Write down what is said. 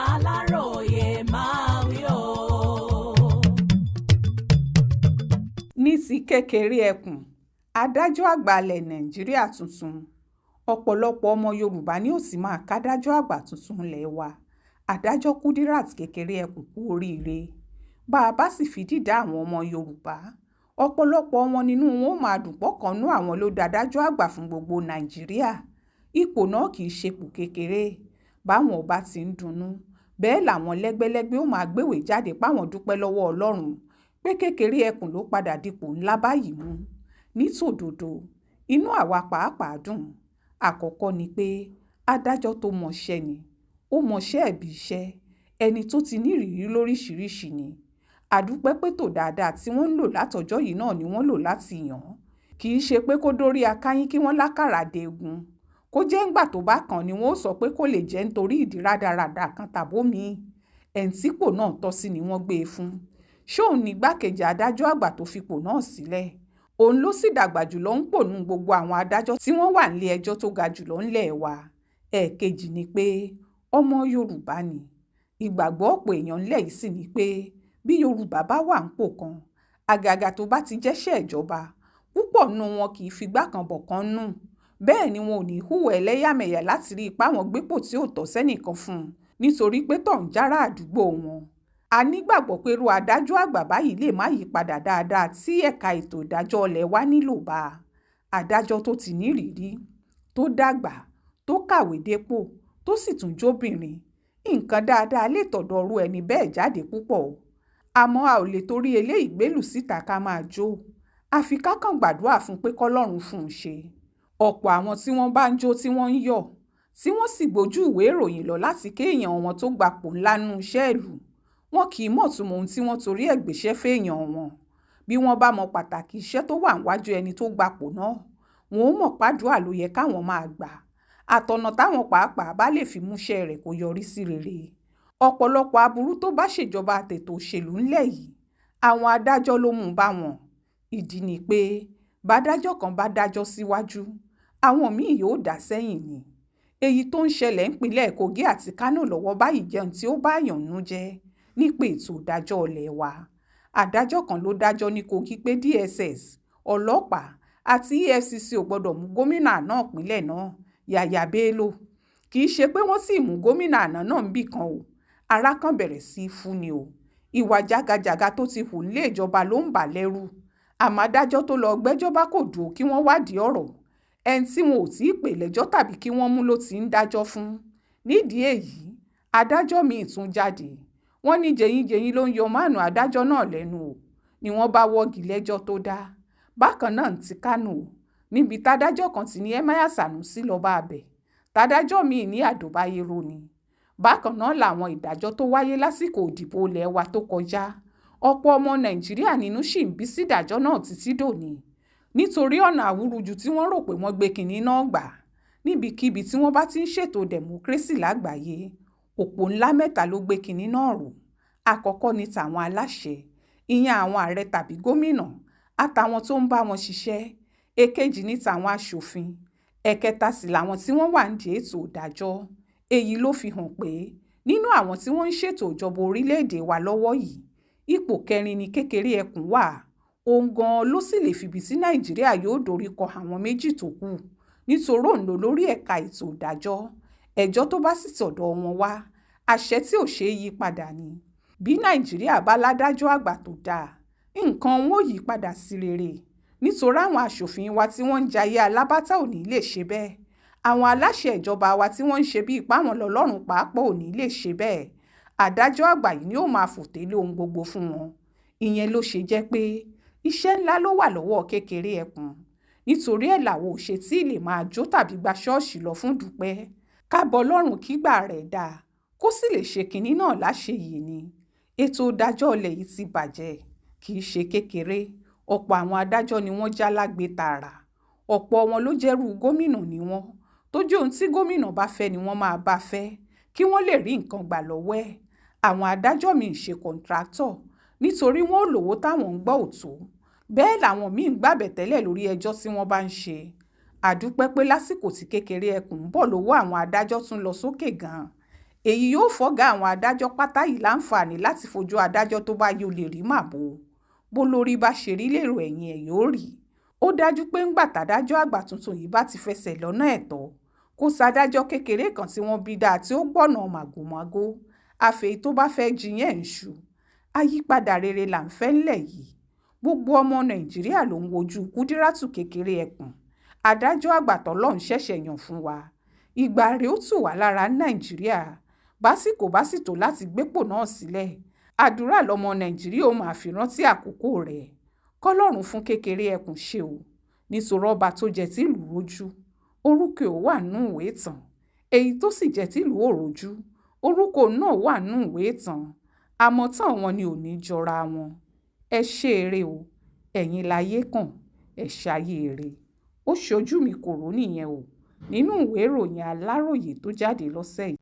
Aláròyé máa wí o. Ní ti kékeré ẹkùn adájọ́ àgbà ilẹ̀ Nàìjíríà tuntun ọ̀pọ̀lọpọ̀ ọmọ Yorùbá ni ó sì máa kádájọ́ àgbà tuntun ilẹ̀ wa adájọ́ Kudirat kékeré ẹkùn kú oríire. Bá a bá sì fi dídá àwọn ọmọ Yorùbá ọ̀pọ̀lọpọ̀ wọn nínú wọn ó máa dùn pọ́kànnú àwọn ló dádájọ́ àgbà fún gbogbo Nàìjíríà. Ipò náà kì í ṣepò kékeré báwọn ọba ti ń dunnú bẹ́ẹ̀ làwọn lẹ́gbẹ́lẹ́gbẹ́ ó máa gbéwèé jáde páwọn dúpẹ́ lọ́wọ́ Ọlọ́run pé kékeré ẹkùn ló padà dipò ńlá báyìí mú. Ní tòdodo inú àwa pàápàá dùn. Àkọ́kọ́ ni pé adájọ́ tó mọṣẹ́ ni ó mọṣẹ́ ẹ̀bí iṣẹ́ ẹni tó ti nírìírí lóríṣiríṣi ni. Àdúpẹ́ pé tò dáadáa tí wọ́n ń lò látọjọ́ yìí náà ni wọ́n lò láti yàn án. Kì í ṣe pé kó dórí akáyín kí wọ́n lákàrà deegun kó jẹ́ ńgbà tó bá kàn ni wọ́n ó sọ pé kó lè jẹ́ nítorí ìdí rádaràda kan tàbómi. Ẹ̀ǹtípò náà tọ́ sí ni wọ́n gbé e fún. Ṣóun ní igbákejì adájọ́ àgbà tó fipò náà sílẹ̀. Òun ló sì dàgbà jùlọ ń pò nú gbogbo àwọn adájọ́ tí wọ́n wà nílé ẹjọ́ tó ga jùlọ ńlẹ̀ wa. Ẹ̀ẹ̀kejì ni pé ọmọ Yorùbá ni. Ìgbàgbọ́ ọ̀pọ̀ èèyàn ńlẹ̀ yìí sì ni pé bí Yorùbá bá wà ńpò kan àgàgà tó bá ti jẹ́ṣẹ́ ìjọba púpọ̀ nú wọn kì í figbá kan bọ̀ kan nù. Bẹ́ẹ̀ ni wọn ò ní hùwà ẹlẹ́yàmẹ̀yà láti rí ipá wọn gbépò tí ò tọ́ sẹ́nìkan fún un nítorí pé tọ̀ ń jára àdúgbò wọn. A nígbàgbọ́ pé irú adájọ́ àgbà báyìí lè má yí padà dáadáa tí ẹ̀ka ètò ìdájọ́ ilẹ̀ wa nílò bá a. Adájọ́ tó ti nírìírí tó dàgbà tó kàwé dépò tó sì tún jóbìnrin nǹkan dáadáa lè tọ̀dọ̀ ọrú ẹni bẹ́ẹ̀ jáde púpọ̀ o. Àmọ́ a ò lè torí eléyìí gbélù síta ká máa jó. Àfi ká kàn gbàdúrà fún pé kọ́lọ́run fún un ṣe. Ọ̀pọ̀ àwọn tí wọ́n bá ń jó tí wọ́n ń yọ̀ tí wọ́n sì gbójú ìwé ìròyìn lọ láti kéèyàn wọn tó gbapò ńlá nú iṣẹ́ ìlú wọn kì í mọ̀ túmọ̀ ohun tí wọ́n torí ẹ̀ gbéṣẹ́ fèèyàn wọn. Bí wọ́n bá mọ pàtàkì iṣẹ́ tó wà níwájú ẹni tó gbapò náà wọn ó mọ̀ pàdúrà ló yẹ káwọn máa gbà. Àtọ̀nà táwọn pàápàá bá lè fi múṣẹ́ rẹ̀ kó yọrí sí rere. Ọ̀pọ̀lọpọ̀ aburú tó bá ṣèjọba àtètò òṣèlú ńlẹ̀ yìí àwọn adájọ́ ló mú bá wọn. Ìdí ni pé bádájọ́ kan bá dájọ́ síwájú àwọn míì yóò dá sẹ́yìn ni. Èyí tó ń ṣẹlẹ̀ ńpínlẹ̀ Kogi àti Kánò lọ́wọ́ báyìí jẹun tí ó bá yàn nú jẹ́ nípa ètò ìdájọ́ ilẹ̀ wa. Adájọ́ kan ló dájọ́ ní Kogi pé DSS ọlọ́pàá àti EFCC ò gbọ́dọ̀ mú gómìnà àná ìpínlẹ̀ náà Yàyà Bello. Kì í ṣe pé wọ́n sì mú gómìnà àná náà níbì kan o. Ara kan bẹ̀rẹ̀ sí í fún ni o. Ìwà jágajàga tó ti hù nílé ìjọba ló ń bà lẹ́rù. Àmọ́ adájọ́ tó lọ gbẹ́jọ́ bá kò dúró kí wọ́n wádìí ọ̀rọ̀. Ẹni tí wọn ò tí ì pè lẹ́jọ́ tàbí kí wọ́n mú ló ti ń dájọ́ fún. Nídìí èyí adájọ́ míì tún jáde. Wọ́n ní jẹyínjẹyín ló ń yọ máànù adájọ́ náà lẹ́nu o ni wọ́n bá wọ́gi lẹ́jọ́ tó dá. Bákan náà ti Kánò níbi tádájọ́ kan ti ní Emir Sanusi lọ bá a bẹ̀ tádájọ́ míì ní Àdòbáyérò ni. Bákan náà làwọn ìdájọ́ tó wáyé lásìkò ìdìbò ilẹ̀ wa tó kọjá ọ̀pọ̀ ọmọ Nàìjíríà nínú sì ń bí sídàjọ́ náà títí dòní nítorí ọ̀nà àwúrúju tí wọ́n rò pé wọ́n gbé kinní náà gbà. Níbikíbi tí wọ́n bá ti ń ṣètò democracy lágbàáyé òpó ńlá mẹ́ta ló gbé kinní náà rò. Àkọ́kọ́ ni tàwọn aláṣẹ ìyẹn àwọn ààrẹ tàbí gómìnà àtàwọn tó ń bá wọn ṣiṣẹ́. Èkejì ni tàwọn aṣòfin. Ẹ̀kẹta sì làwọn tí wọ́n wà nídìí ètò ìdájọ́. Èyí ló fi hàn pé nínú àwọn tí wọ́n ń ṣètò ìjọba orílẹ̀-èdè wa lọ́wọ́ yìí ipò kẹrin ni kékeré ẹkùn wà. Òun gan-an ló sì lè fìbí tí Nàìjíríà yóò dorí kọ àwọn méjì tó kù nítorí òun ló lórí ẹ̀ka ètò ìdájọ́. Ẹjọ́ tó bá sì tọ̀dọ̀ wọn wá àṣẹ tí ò ṣeé yí padà ni. Bí Nàìjíríà bá ládájọ́ àgbà tó dáa nǹkan wọn ò yí padà sí rere nítorí àwọn aṣòfin wa tí wọ́n ń jayé alábátà ò ní lè ṣe bẹ́ẹ̀. Àwọn aláṣẹ ìjọba wa tí wọ́n ń ṣe bí ipá wọn lọ́lọ́run pàápàá ò ní lè ṣe bẹ́ẹ̀. Adájọ́ àgbà yìí ni ó máa fòtélé ohun gbogbo fún wọn. Ìyẹn ló ṣe jẹ́ pé iṣẹ́ ńlá ló wà lọ́wọ́ kékeré ẹkùn. Nítorí ẹ̀ làwọn ò ṣe tí ì lè máa jó tàbí gba ṣọ́ọ̀ṣì lọ fún dúpẹ́. Ká bọ Ọlọ́run kígbà rẹ̀ dáa kó sì lè ṣe kinní náà láṣeyè ni. Ètò ìdájọ́ ilẹ̀ yìí ti bàjẹ́ kì í ṣe kékeré. Ọ̀pọ̀ àwọn adájọ́ ni wọ́n já lágbe tààrà. Ọ̀pọ̀ wọn ló jẹ́rú gómìnà ni wọ́n tó jẹ́ ohun tí gómìnà bá fẹ́ ni wọ́n máa bá fẹ́ kí wọ́n lè rí nǹkan gbà lọ́wọ́ ẹ̀. Àwọn adájọ́ míì ṣe kọ̀ǹtráktọ̀ nítorí wọ́n ò lówó táwọn ń gbọ́ òtó. Bẹ́ẹ̀ làwọn míì ń gbàbẹ̀ tẹ́lẹ̀ lórí ẹjọ́ tí wọ́n bá ń ṣe. Àdúpẹ́ pé lásìkò tí kékeré ẹkùn ń bọ̀ lówó àwọn adájọ́ tún lọ sókè gan-an. èyí yóò fọ́gá àwọn adájọ́ pátá yìí láǹfààní láti fojú adájọ́ tó bá yọ lè rí màbo bó lórí bá ṣe rí lèrò ẹ̀yìn ẹ̀ yóò rí. Ó dájú pé ńgbà tádájọ́ àgbà tuntun yìí bá ti fẹsẹ̀ lọ́nà ẹ̀tọ́, kò sádájọ́ kékeré kan tí wọ́n bí dáa tí ó gbọ̀nà màgòmágó àfẹ́yí tó bá fẹ́ jiyàn ń ṣu. Àyípadà rere là ń fẹ́ ńlẹ̀ yìí. Gbogbo ọmọ Nàìjíríà ló ń wojú Kúdírátù Kékeré Ẹkùn, adájọ́ àgbà tọ́lọ́run ṣẹ̀ṣẹ̀ yàn fún wa. Ìgbà rẹ̀ ó tù wá lára Nàìjíríà, básìkò bá sì tó láti gbépò náà sílẹ̀. Àdúrà lọmọ Nàìjíríà ó máa fi rántí àkókò rẹ̀. Kọ́lọ́run fún Kékeré Ẹkùn ṣe o, nítorí ọba tó jẹ́ tìlú rojú, orúkọ ò wà nínú ìwé ìtàn. Èyí tó sì jẹ́ tìlú ò rojú, orúkọ náà wà nínú ìwé ìtàn. Àmọ́ tán wọn ni ò ní jọra wọn. Ẹ ṣe eré o, ẹ̀yin láyé kàn, ẹ ṣayé eré. Ó ṣojú mi kò rò nìyẹn o, nínú ìwé ìròyìn Aláròyé tó jáde lọ́sẹ̀ yìí.